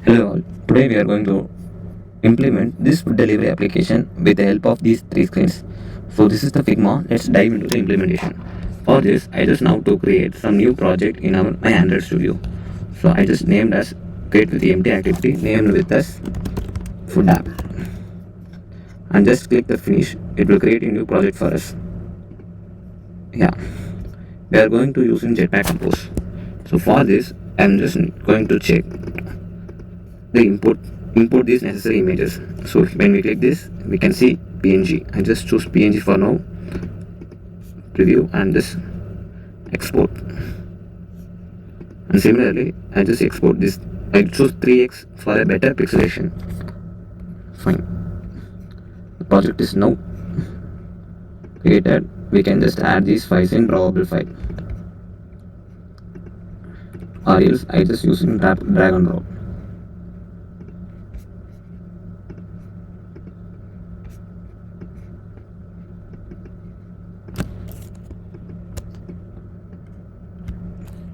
Hello all. Today we are going to implement this food delivery application with the help of these three screens. So this is the Figma. Let's dive into the implementation. For this, I just now to create some new project in my Android Studio. So I just named as create with the empty activity, named with as food app, and just click the finish. It will create a new project for us. Yeah, we are going to use in Jetpack Compose. So for this, I'm just going to check the import these necessary images. So when we click this, we can see png. I just choose png for now, preview, and just export. And similarly, I just export this. I choose 3x for a better pixelation. Fine, the project is now created. We can just add these files in drawable file, or else I just using drag and drop.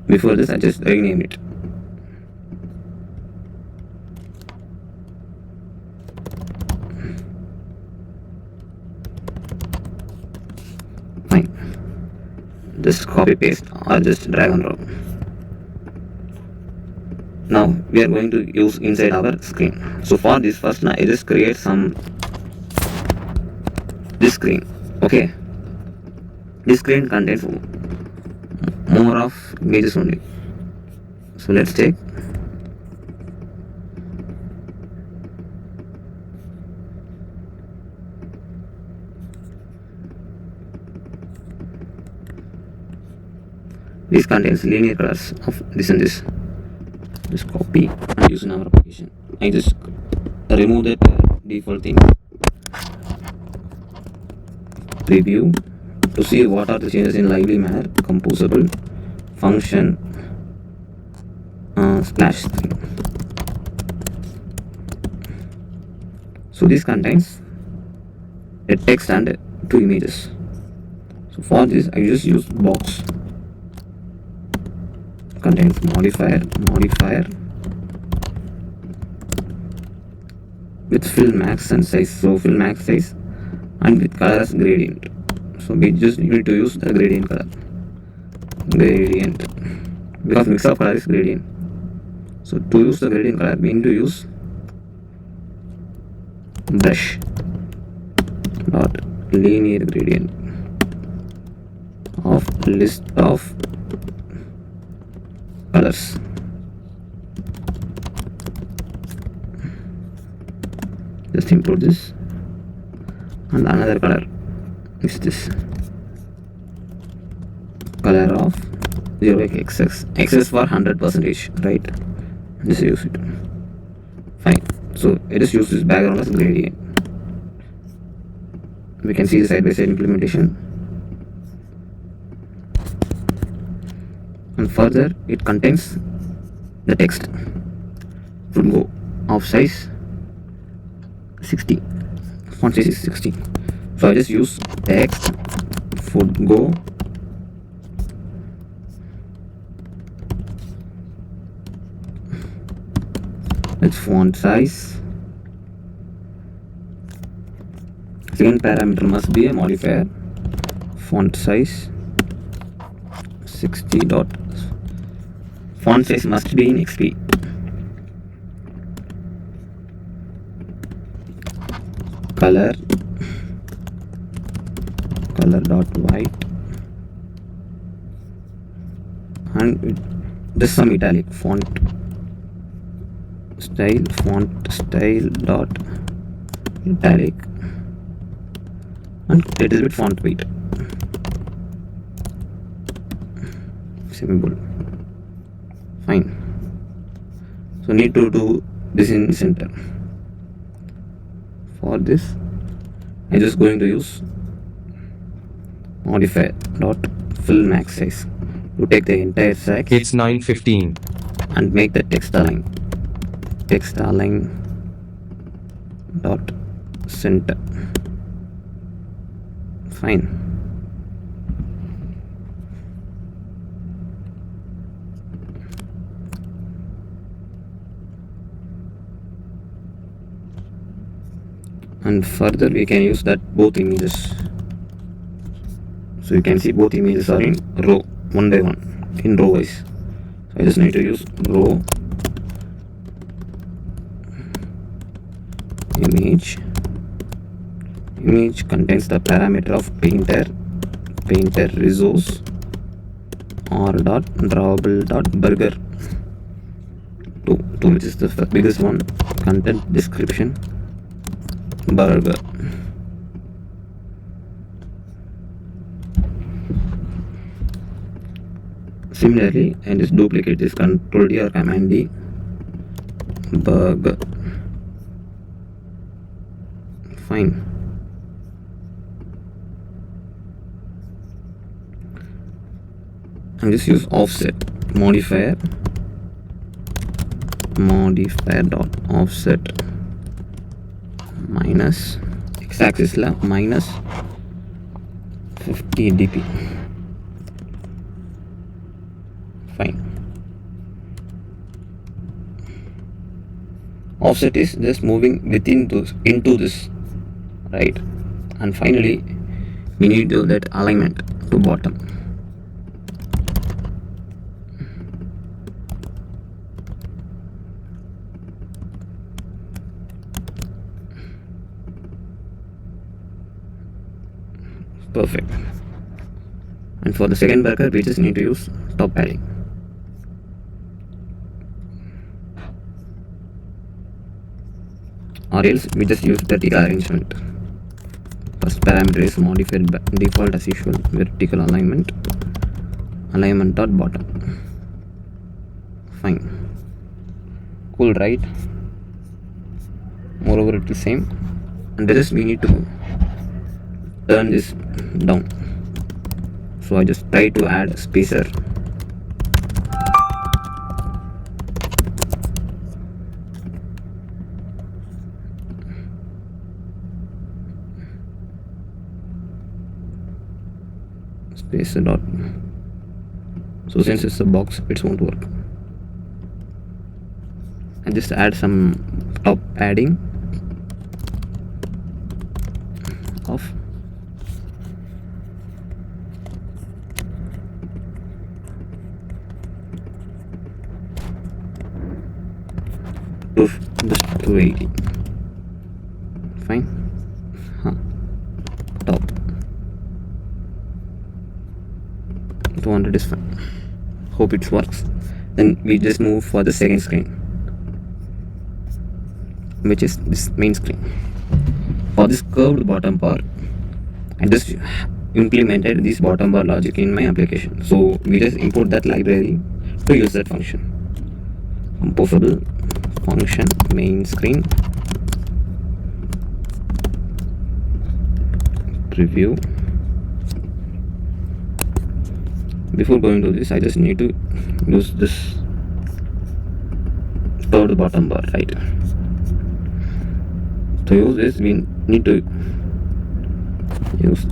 Before this, I just rename it. Fine. Just copy paste or just drag and drop. Now we are going to use inside our screen. So for this, first I just create this screen. Okay, this screen contains more of images only. So let's take this contains linear colors of this and this. Just copy and use in our application. I just remove that default thing. Preview to see what are the changes in lively manner, composable, function, splash screen. So this contains a text and two images. So for this, I just use box. Contains modifier with fill max and size. So fill max size and with color as gradient. So we just need to use the gradient color, because mix of color is gradient. So to use the gradient color, we need to use brush dot linear gradient of list of colors. Just import this, and another color is this color of 0xx for 100%, right? Just use it. Fine. So I just use this background as gradient. We can see the side by side implementation. And further, it contains the text would go of size 60. Font size is 60. So I just use text would go with font size. Second parameter must be a modifier. Font size 60 dot. Font size must be in XP. Color dot white, and just some italic. Font style dot italic, and little bit font weight. Symbol. Fine. So need to do this in center. For this, I just going to use modifier dot fill max size to take the entire stack. It's 9:15. And make the text align. Text align dot center. Fine. and further we can use that both images. So you can see both images are in row, one by one, in row wise. So I just need to use row image. Image contains the parameter of painter resource r dot drawable dot burger 2, which is the biggest one. Content description burger. Similarly, and just duplicate this, control D or command D, burger. Fine. And just use offset modifier dot offset minus x-axis la minus 50 dp. Fine. Offset is just moving within those into this, right? And finally we need to do that alignment to bottom. Perfect. And for the second burger we just need to use top padding. Or else we just use vertical arrangement. First parameter is modified by default as usual, vertical alignment dot bottom. Fine. Cool, right? Moreover it is same, and just we need to turn this down. So I just try to add spacer. Spacer dot. So since it's a box, it won't work. And just add some top padding of just 280. Fine. Top 200 is fine. Hope it works. Then we just move for the second screen, which is this main screen. For this curved bottom bar, I just implemented this bottom bar logic in my application. So we just import that library to use that function. Composable function main screen preview. Before going to this, I just need to use this third bottom bar, right? To use this, we need to use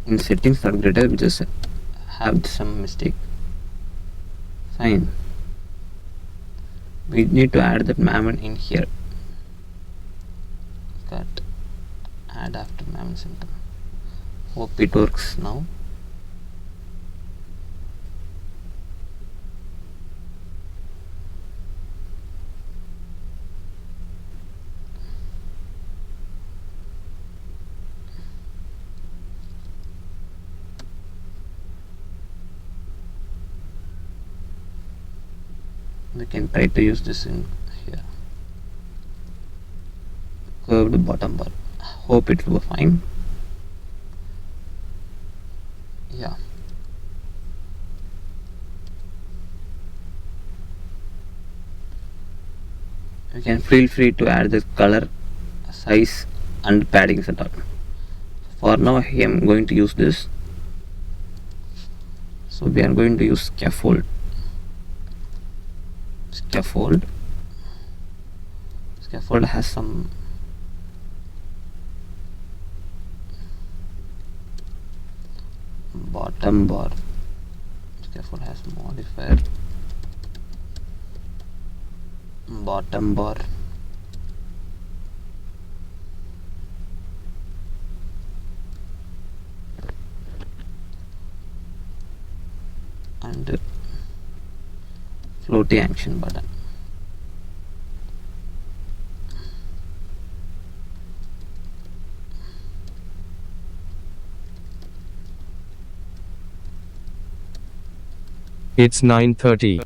in settings calculator we just have some mistake. Fine, we need to add that mammon in here. Cut, add after mammon center. Hope it works now. We can try to use this in here. Curved bottom bar. Hope it will be fine. Yeah. You can feel free to add the color, size and paddings and all. For now I am going to use this. So we are going to use scaffold. Scaffold has some bottom bar. Scaffold has modifier bottom bar, and floating action button. It's 9:30.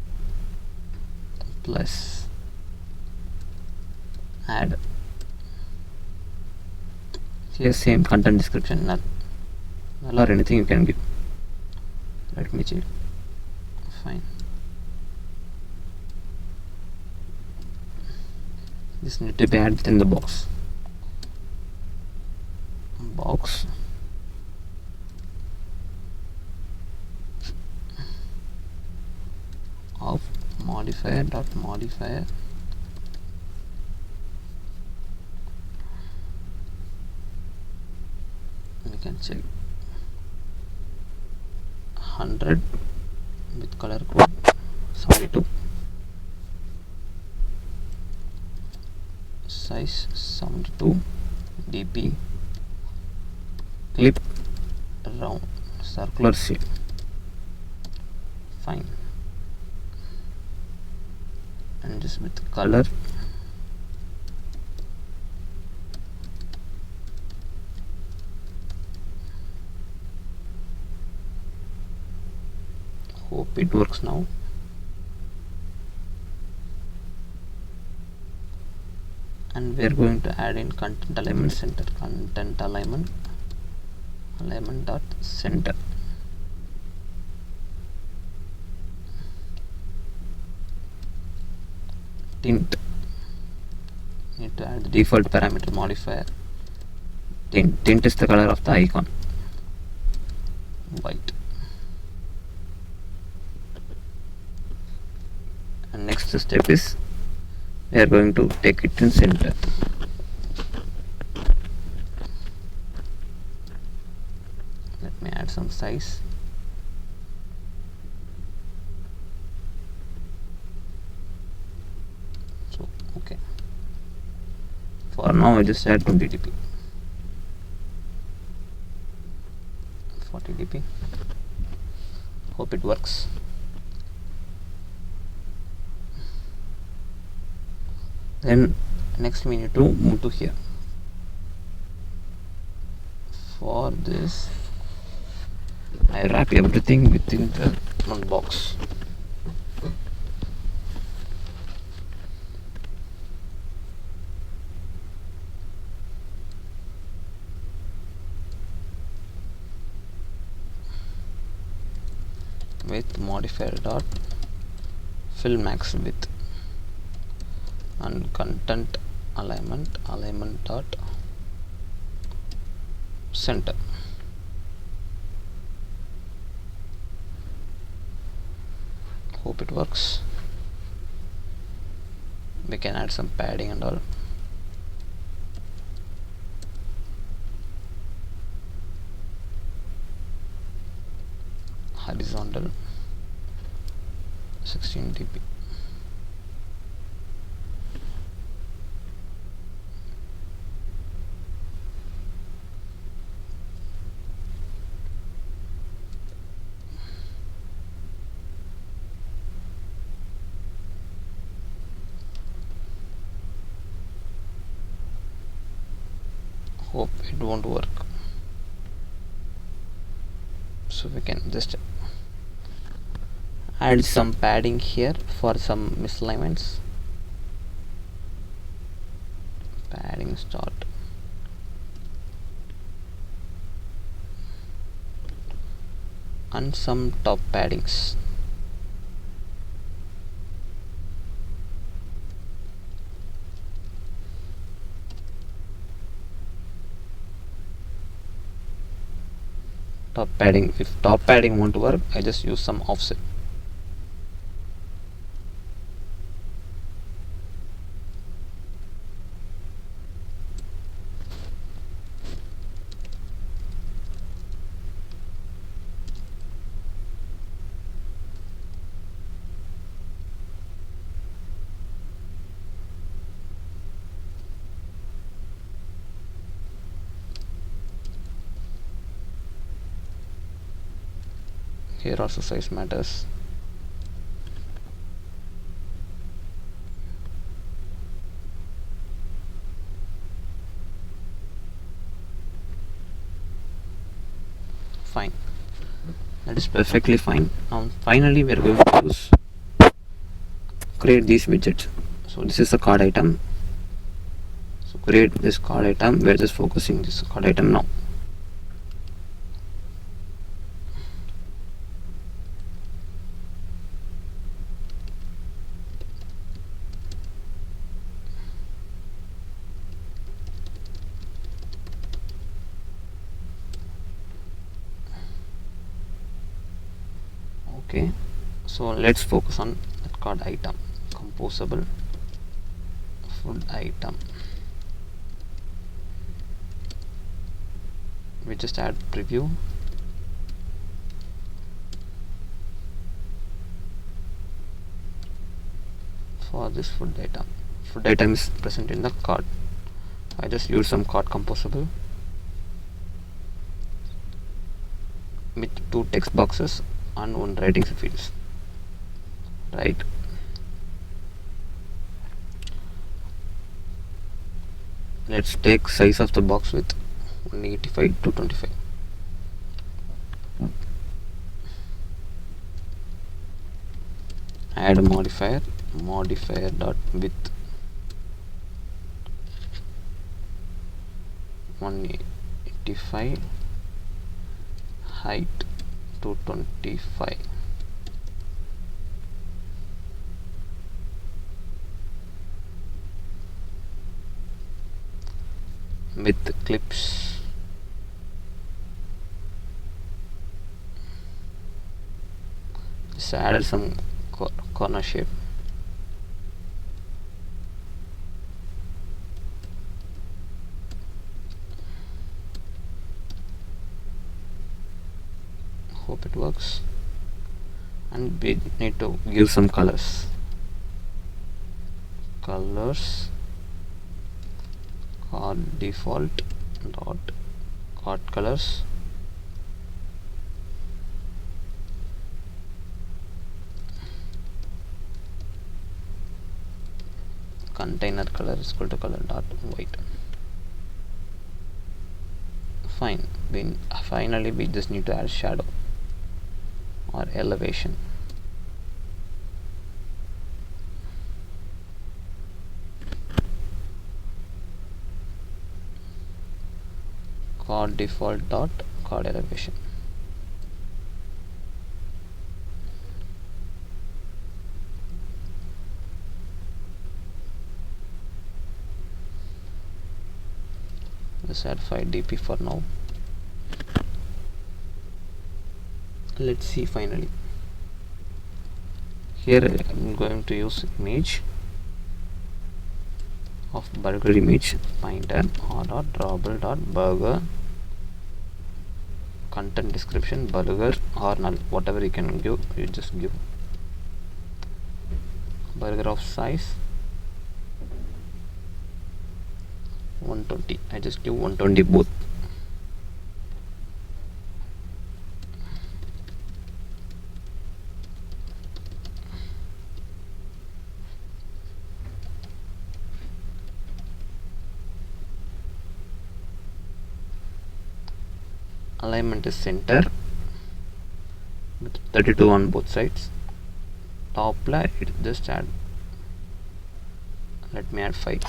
Plus add. Here same content description, null or anything you can give. Let me check. Fine. This need to be added within the box. Box. Of modifier dot modifier we can check 100 with color code 72, size 72, dp, clip round circular shape. Fine. And just with color hope it works now. And we are going to add in content alignment center. Content alignment dot center. Tint, need to add the default parameter modifier. Tint is the color of the icon, white. And next step is we are going to take it in center. Let me add some size. So okay, for now I just add 20 dp, 40 dp. Hope it works. Then next we need to move to here. For this I wrap everything within the one box. With modifier dot fill max width and content alignment dot center. Hope it works. We can add some padding and all. 16 dp. Hope it won't work, so we can just add some padding here for some misalignments. Padding start, and some top paddings. Top padding, if top padding won't work, I just use some offset. Here also size matters. Fine, that is perfectly fine. Now finally we are going to create these widgets. So this is a card item, so create this card item. We are just focusing this card item now. Okay, so let's focus on that card item. Composable food item, we just add preview. For this food item is present in the card. I just use some card composable with 2 text boxes and 1 writing fields. Right, let's take size of the box with 185 to 25. Add a modifier dot width 185, height 225. With clips, just added some corner shape. Hope it works. And we need to give some colors. Card default dot card colors. Container color is equal to color dot white. Fine. Finally we just need to add shadow or elevation. Card default dot card elevation. Let's add 5 dp for now. Let's see. Finally, here I'm going to use image of burger image, finder or dot drawable dot burger, content description burger or null, whatever you can give, you just give. burger of size 120. I just give 120 both. Alignment is center with 32 on both sides. Top layer, it just add, let me add 5.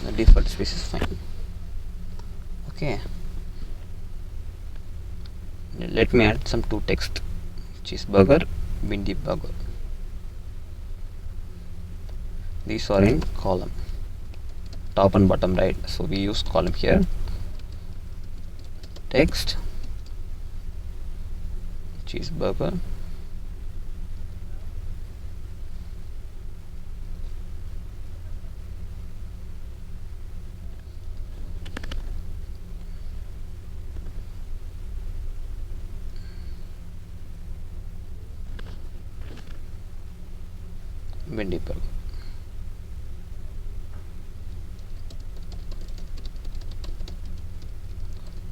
The default space is fine. Okay, let me add some two text: cheeseburger, bindi burger. These are in column, top and bottom, right? So we use column here. Text cheeseburger, bindi burger.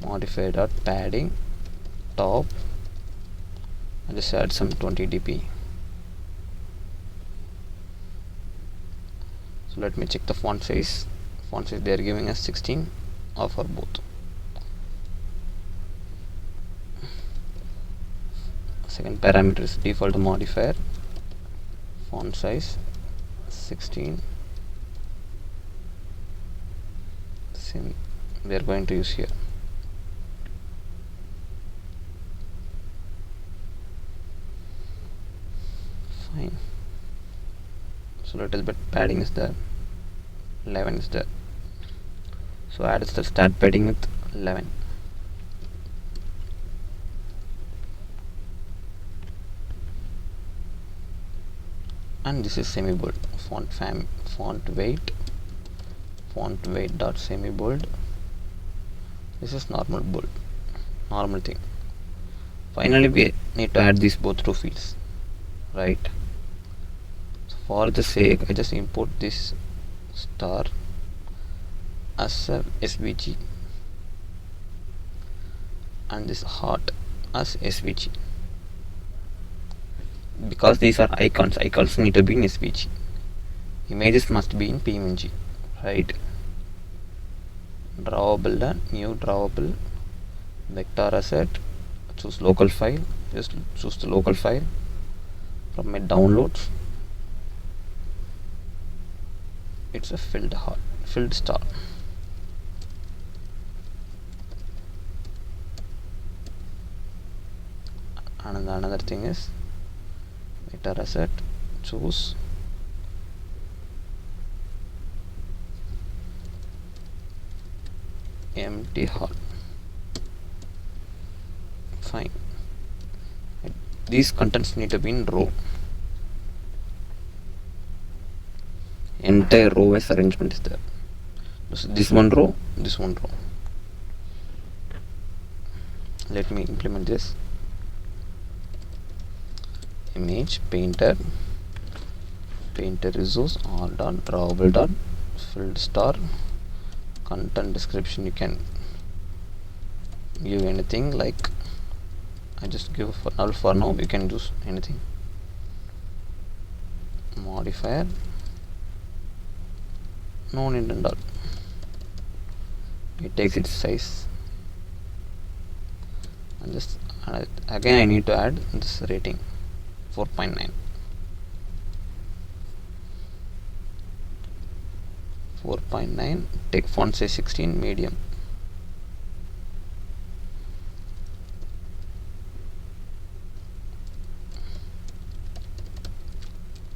Modify dot padding top. I just add some 20 dp. So let me check the font size. Font size they are giving us 16 for both. Second parameter is default modifier. Font size 16. Same we are going to use here. Fine. So little bit padding is there. 11 is there. So add the start padding with 11. And this is semi bold. Font weight dot semi bold. This is normal bold, normal thing. Finally we need to add these both two fields, right? So for the sake, I just import this star as a svg and this heart as svg, because these are icons need to be in svg. Images must be in png, right? Drawable done, new drawable, vector asset, choose local file, just choose the local file from my downloads. It's a filled star. And another thing is vector asset, choose empty heart. Fine. These contents need to be in row. Entire row wise arrangement is there. So this one row, this one row. Let me implement this. Image painter resource r dot drawable dot filled star. Content description you can give anything, like I just give for null for now. You can use anything. Modifier, no need and all. It takes its size, and just again I need to add this rating 4.9. 4.9. Take font size 16, medium.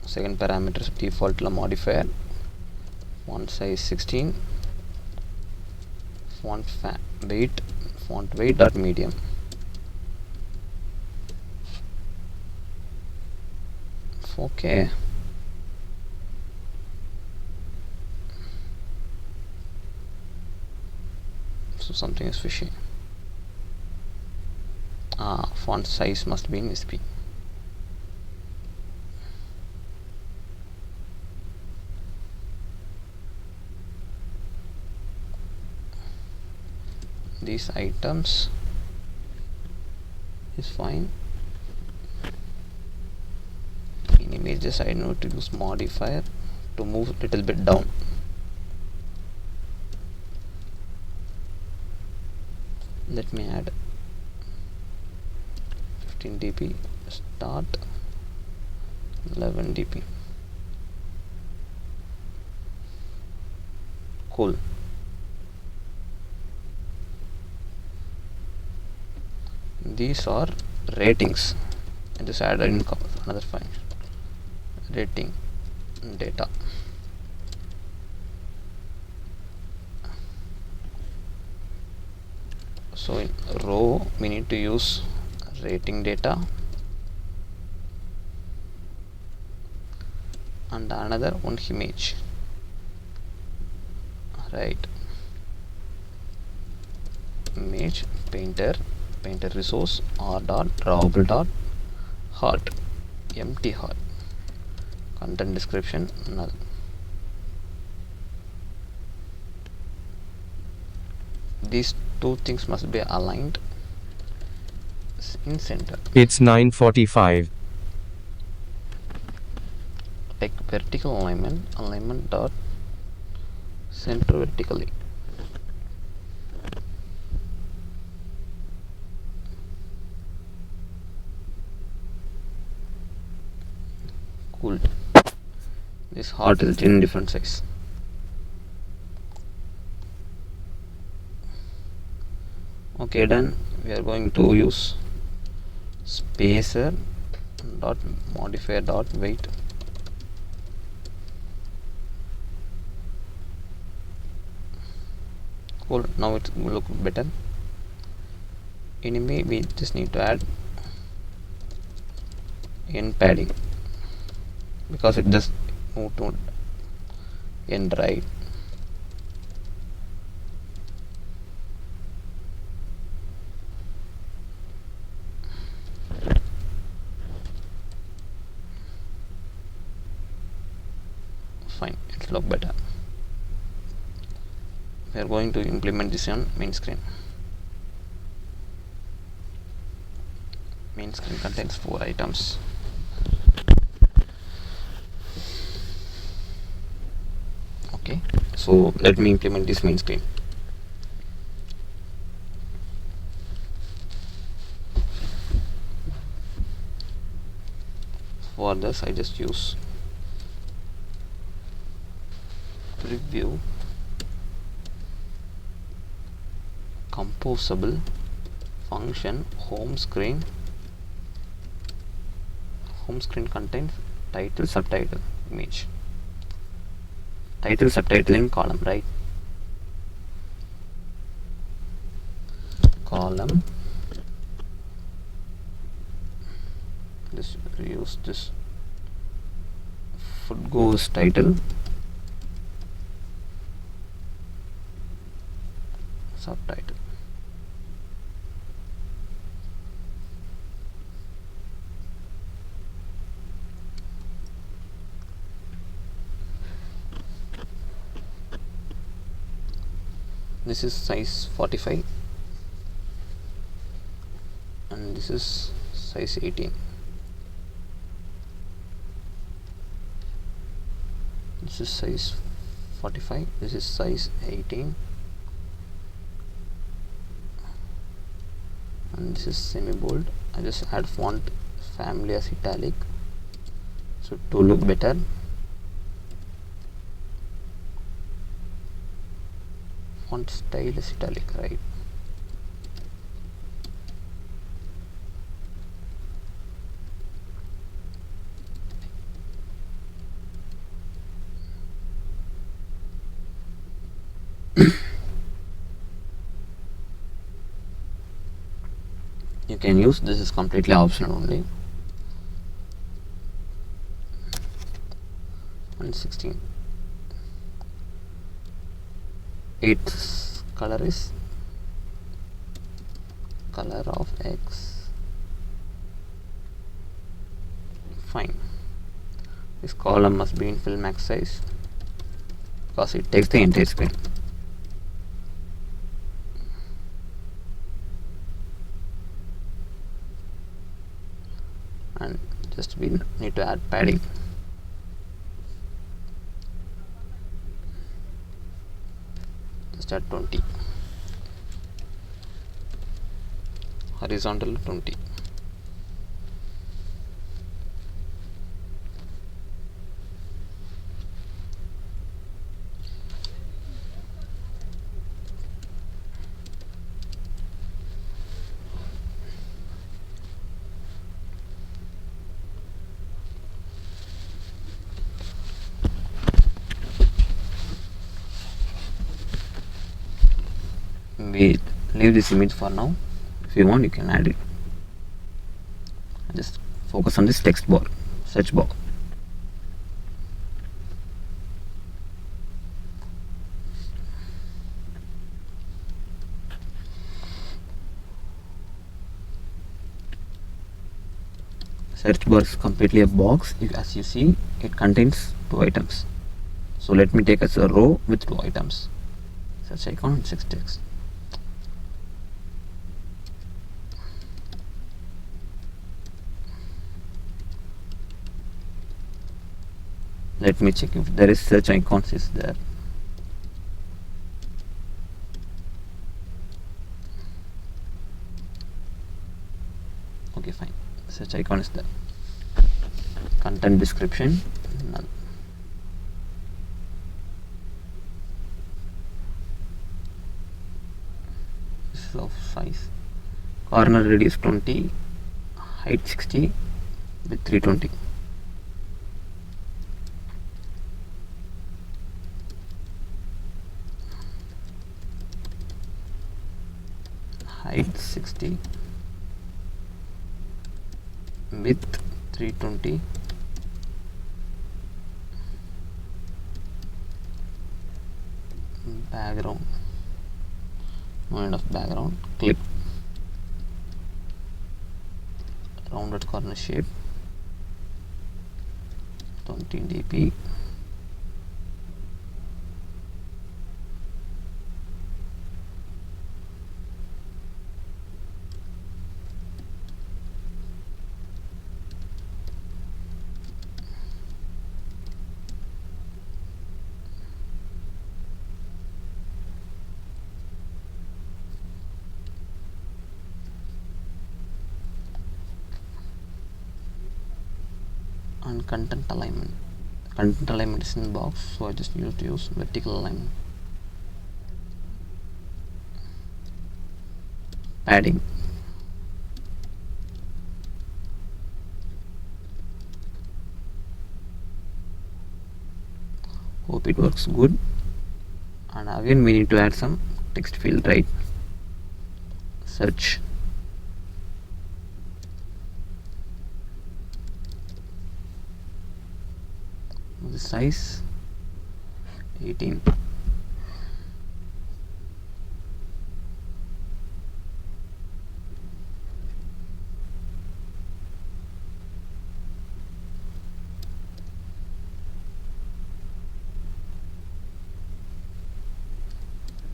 Second parameter is default modifier. Font size 16. Font weight dot medium. Okay. So something is fishy. Font size must be in SP. These items is fine. In images I know to use modifier to move a little bit down. Let me add 15 dp start, 11 dp. Cool. These are ratings. I just add in another file, rating data. So in row we need to use rating data and another one image, right? Image painter resource r dot drawable dot heart, empty heart, content description null. These two things must be aligned in center. It's 9:45. Like vertical alignment dot center vertically. Cool. This heart is in different size. Okay, done. We are going to use spacer dot modifier dot weight. Cool. Now it will look better. Anyway, we just need to add end padding because it just moved to end right. Fine, it look better. We are going to implement this on main screen. Main screen contains 4 items. Okay, so let me implement this main screen. For this I just use preview composable function home screen contains title, subtitle, image. Title, subtitle in column, right? Column. Just use this foot goes title, subtitle. This is size 45 and this is size 18. This is size 45, this is size 18, and this is semi bold. I just add font family as italic so to look better. Font style is italic, right? You can use, this is completely optional only. and 16. 8 color is color of X. Fine. This column must be in fill max size because it takes the entire screen. And just we need to add padding. Just add 20. Horizontal 20. We leave this image for now. If you want, you can add it. Just focus on this text bar, search bar. Search bar is completely a box. As you see, it contains 2 items. So let me take as a row with 2 items. Search icon and 6 text. Let me check if there is search icons is there. Okay, fine. Search icon is there. Content description, none. This is of size. Corner radius 20, height 60 with 320. Height 60 with 320. Background, no end of background. Clip, rounded corner shape, 20 dp. And content alignment. Content alignment is in box, so I just need to use vertical alignment. Padding. Hope it works good. And again we need to add some text field, right? Search. The size 18.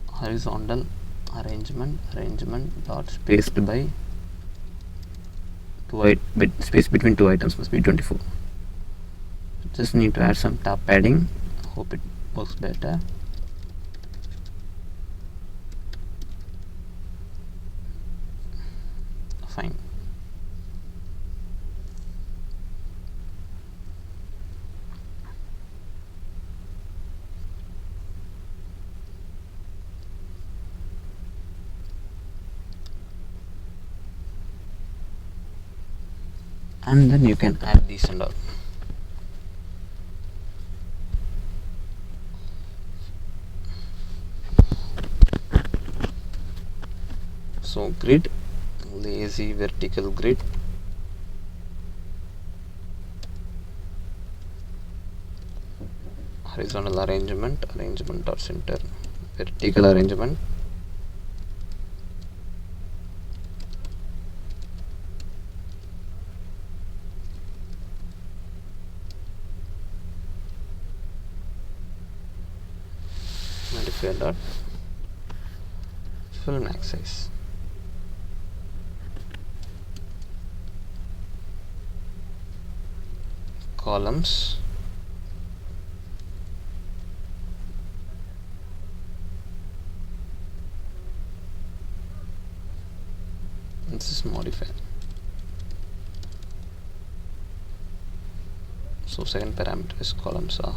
Horizontal arrangement dot spaced by space between 2 items must be 24. Just need to add some top padding. Hope it works better. Fine. And then you can add these and all. So grid, lazy vertical grid, horizontal arrangement, arrangement dot center, vertical arrangement, modifier dot fill max size, columns, this is modifier. So second parameter is columns are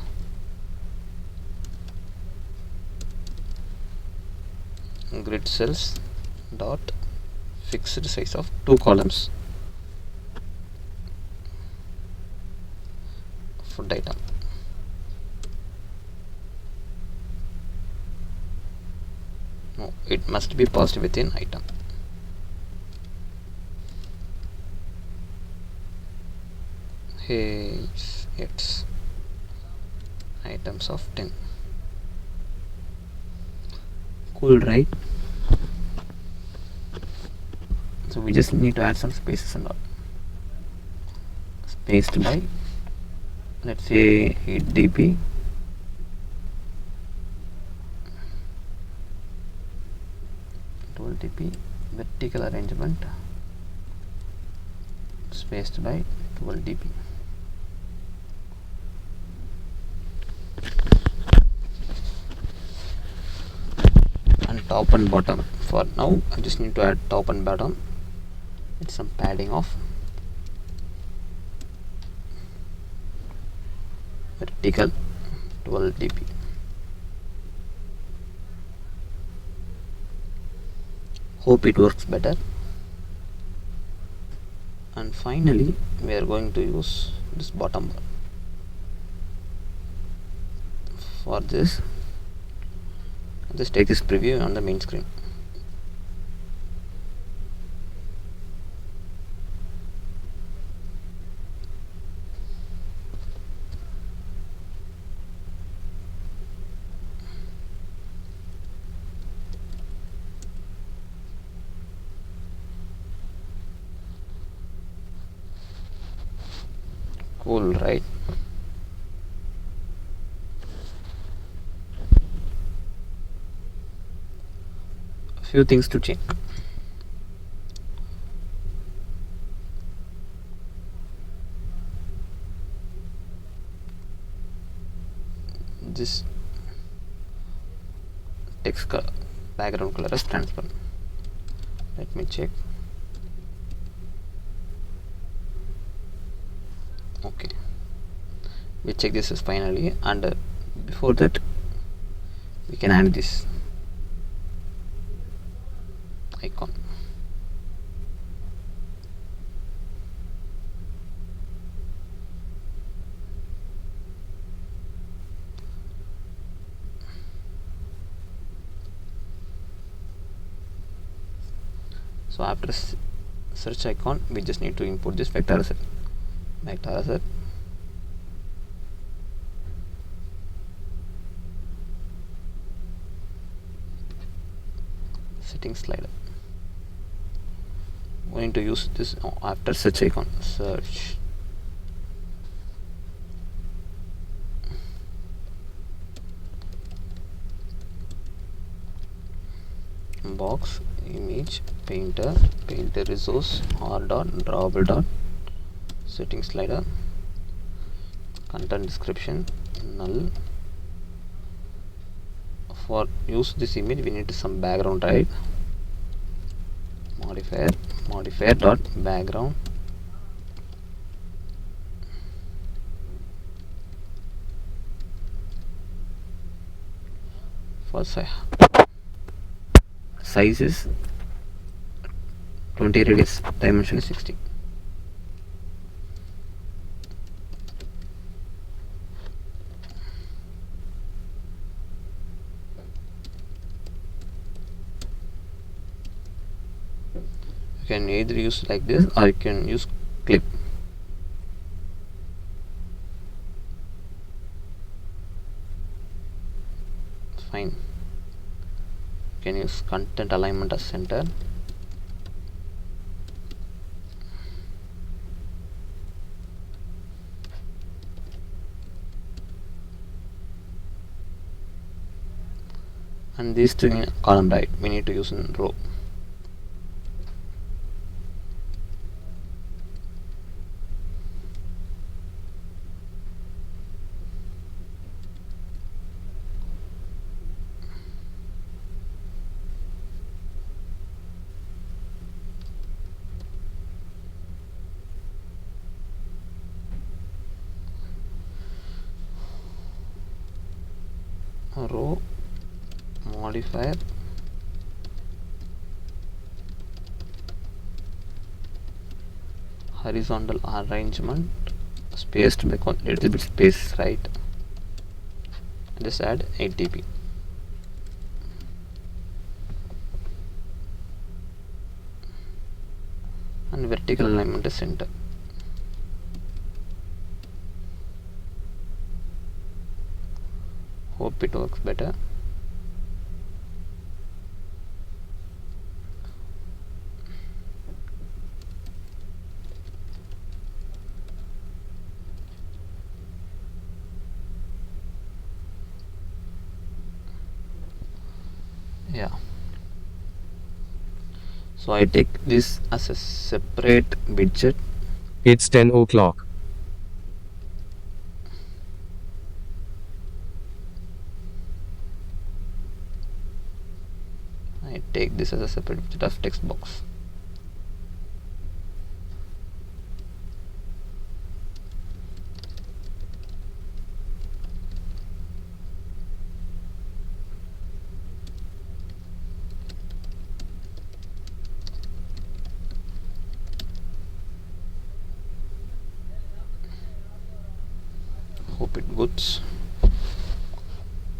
grid cells dot fixed size of 2 columns food item. No, it must be passed within item. Hey, it's items of 10. Cool, right? So we just need to add some spaces and all. Spaced by, let's say 8 dp, dp, vertical arrangement, spaced by 12 dp. And top and bottom. For now, I just need to add top and bottom with some padding of vertical 12 dp. Hope it works better. And finally, we are going to use this bottom bar. For this, just take this preview on the main screen. Cool, right? A few things to check. This text background color is transparent. Let me check. Okay, we check this is finally, and before that we can add this icon. So after search icon, we just need to import this vector asset. Settings slider. We need to use this after search icon. Search. Box image painter resource r dot drawable dot setting slider, content description null. For use this image we need some background, right? Modifier dot background for size is 20 radius, dimension is 60. You can either use like this or you can use clip. can use content alignment as center. And these two in column right, we need to use in row. Row modifier, horizontal arrangement, spaced by little bit space right, just add 8 dp. And vertical alignment is center. Hope it works better. Yeah, so I take this as a separate widget. It's 10 o'clock. I take this as a separate widget of text box. Hope it goods.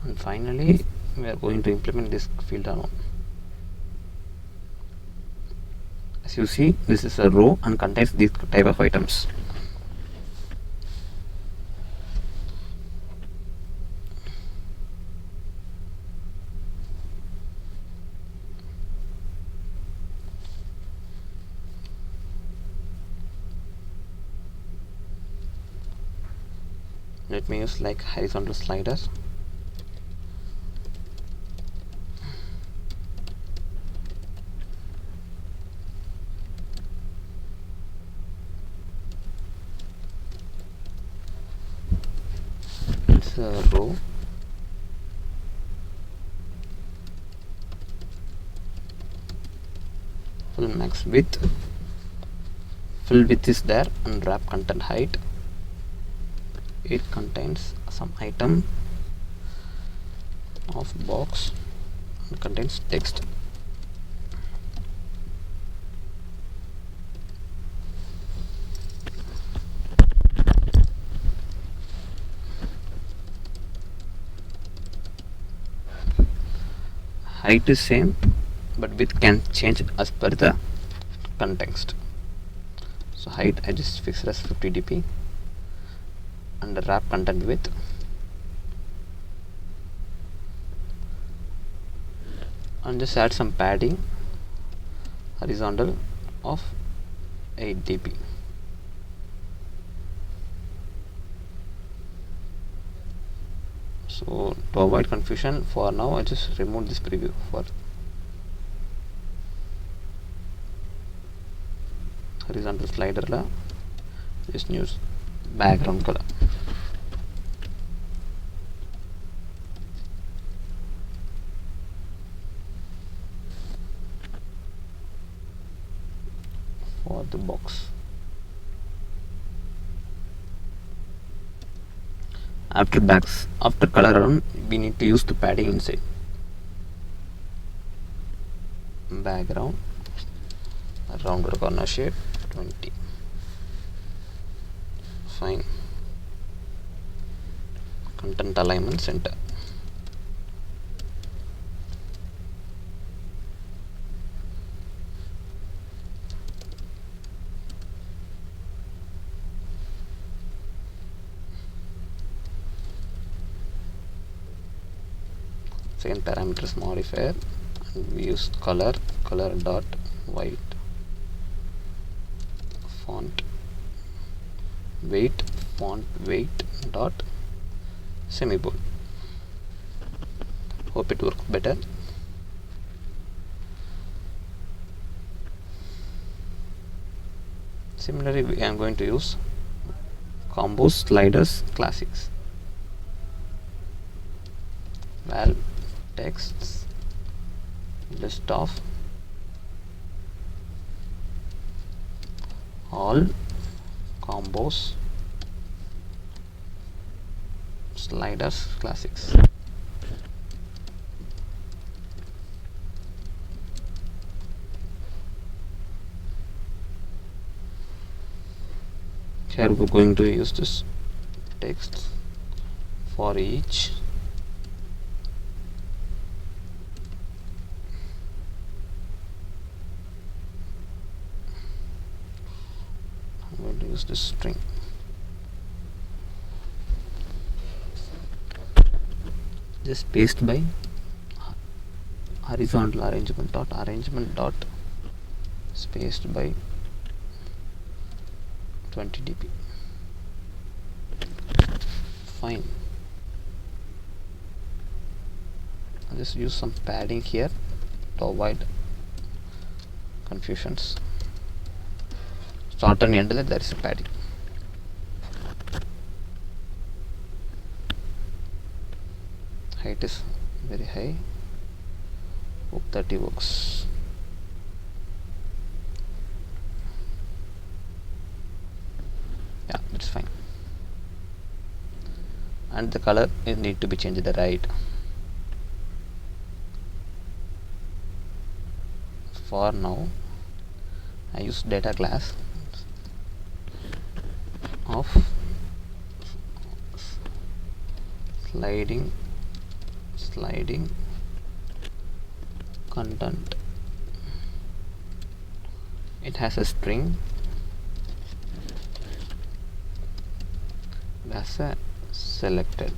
And finally we are going to implement this filter now. As you see, this is a row and contains these type of items. Let me use like horizontal sliders. It's a row. Full max width. Full width is there, and wrap content height. It contains some item of box and contains text. Height is same, but width can change as per the context. So height I just fixed as 50 dp, and the wrap content width and just add some padding horizontal of 8 dp. So to avoid confusion, for now I just remove this preview. For horizontal slider la just use background color. For the box, after color around, we need to use the padding inside. Background rounded corner shape 20. Fine. Content alignment center. Second parameter is modifier and we use color dot white, font weight dot semibold. Hope it works better. Similarly, I am going to use Compose sliders classics. Val texts list of all Compose sliders classics. Here we're going to use this text for each I'm going to use this string. Just paste by horizontal arrangement dot spaced by 20 dp. Fine. I'll just use some padding here to avoid confusions. Start and end there is a padding. Height is very high. Hope that it works. Yeah, that's fine. And the color is need to be changed to the right. For now, I use data class of sliding content. It has a string, that's a selected.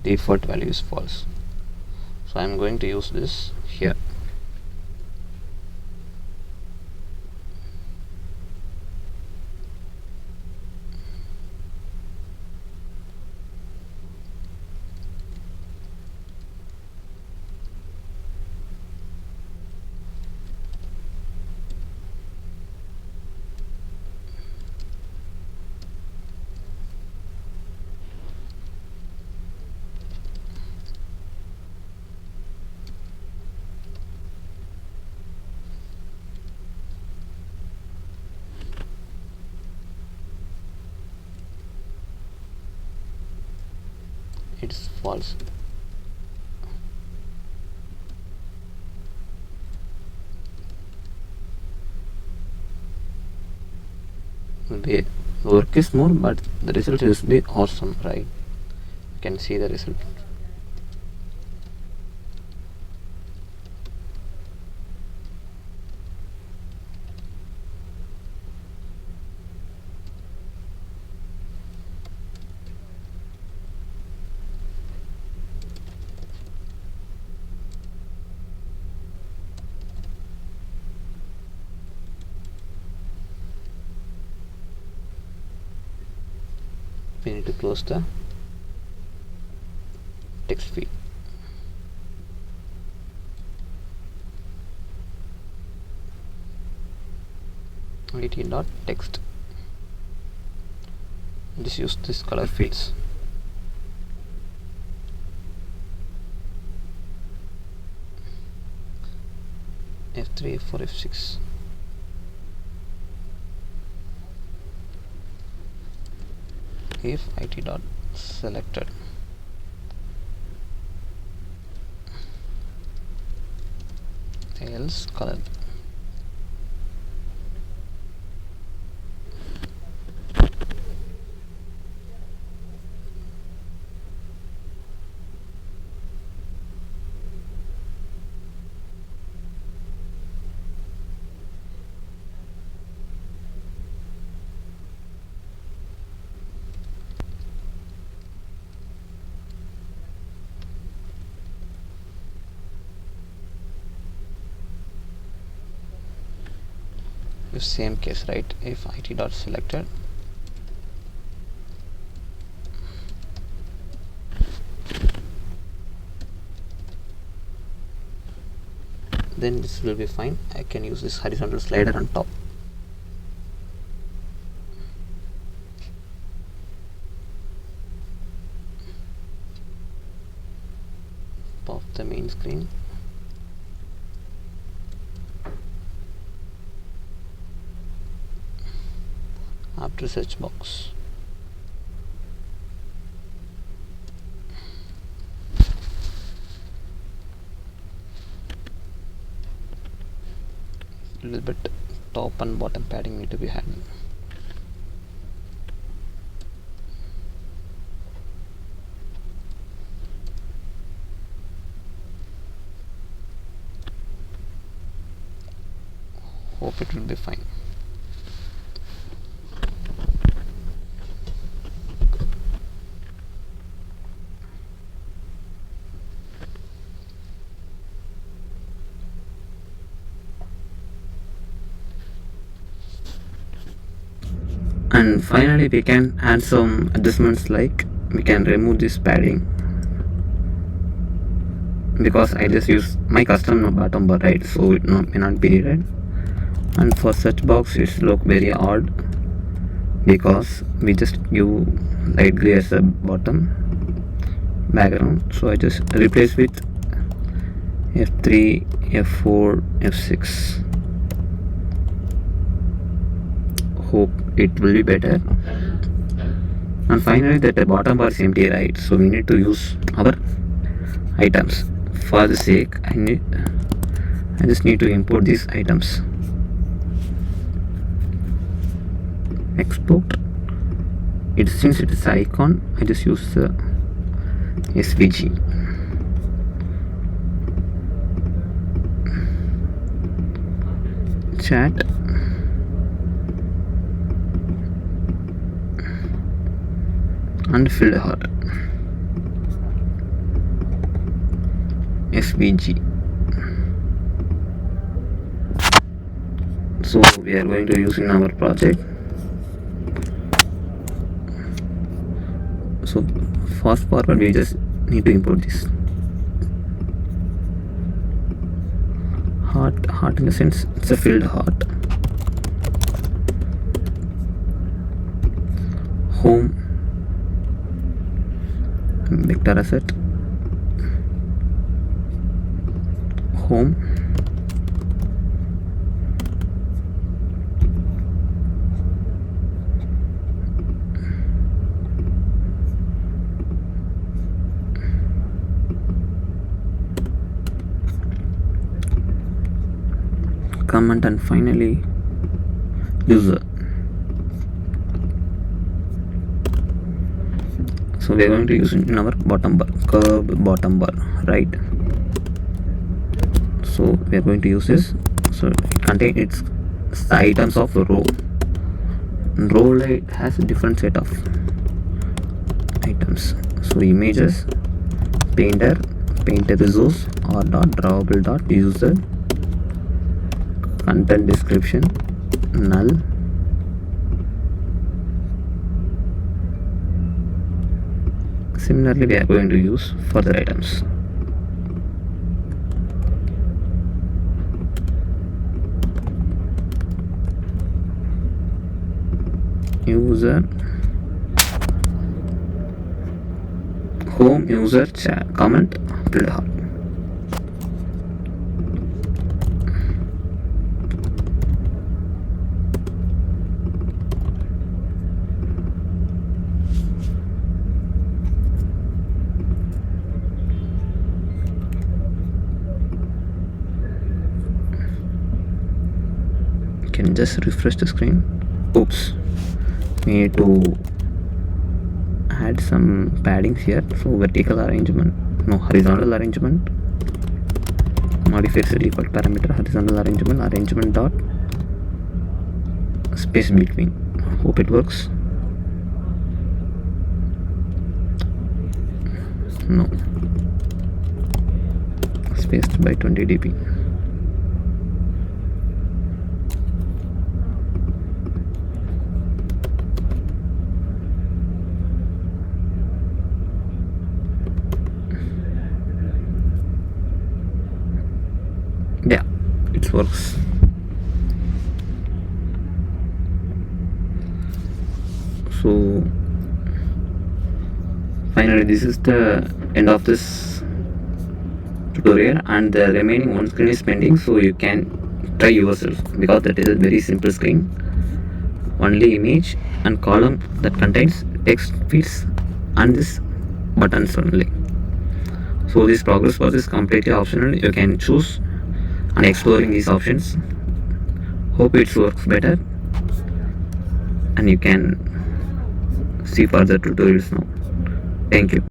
Default value is false, so I am going to use this here. It's false. The work is more, but the result is be awesome, right? You can see the result. We need to close the text field. It text. Just use this color fields. F3, F4, F6. If it dot selected, else color. If same case, right? If it dot selected, then this will be fine. I can use this horizontal slider on top. Pop the main screen. After search box, a little bit top and bottom padding need to be had. Hope it will be fine. And finally we can add some adjustments, like we can remove this padding, because I just use my custom bottom bar, right? So it may not be needed. And for search box it look very odd because we just give light gray as a bottom background. So I just replace with F3, F4, F6. Hope it will be better. And finally that the bottom bar is empty, right? So we need to use our items. For the sake, I just need to import these items. Export it. Since it is icon, I just use the SVG. Chat and field heart. SVG. So we are going to use in our project. So fast forward, we just need to import this heart in the sense it's a filled heart. Home, vector asset, home, comment, and finally user. So we are going to use it in our bottom bar, curved bottom bar, right? So we are going to use this. So it contains the items of row. Row light has a different set of items. So images, painter resource, or dot drawable dot user, content description, null, similarly we are going to use further items. User, home, user, chat, comment, field heart. Can just refresh the screen. Oops, we need to add some paddings here. So vertical arrangement, no, horizontal arrangement, modifies the default parameter horizontal arrangement dot space between. Hope it works. No, spaced by 20 dp. Yeah, it works. So finally, this is the end of this tutorial, and the remaining one screen is pending, so you can try yourself, because that is a very simple screen. Only image and column that contains text fields and this buttons only. So this progress bar is completely optional. You can choose and exploring these options. Hope it works better, and you can see further tutorials now. Thank you.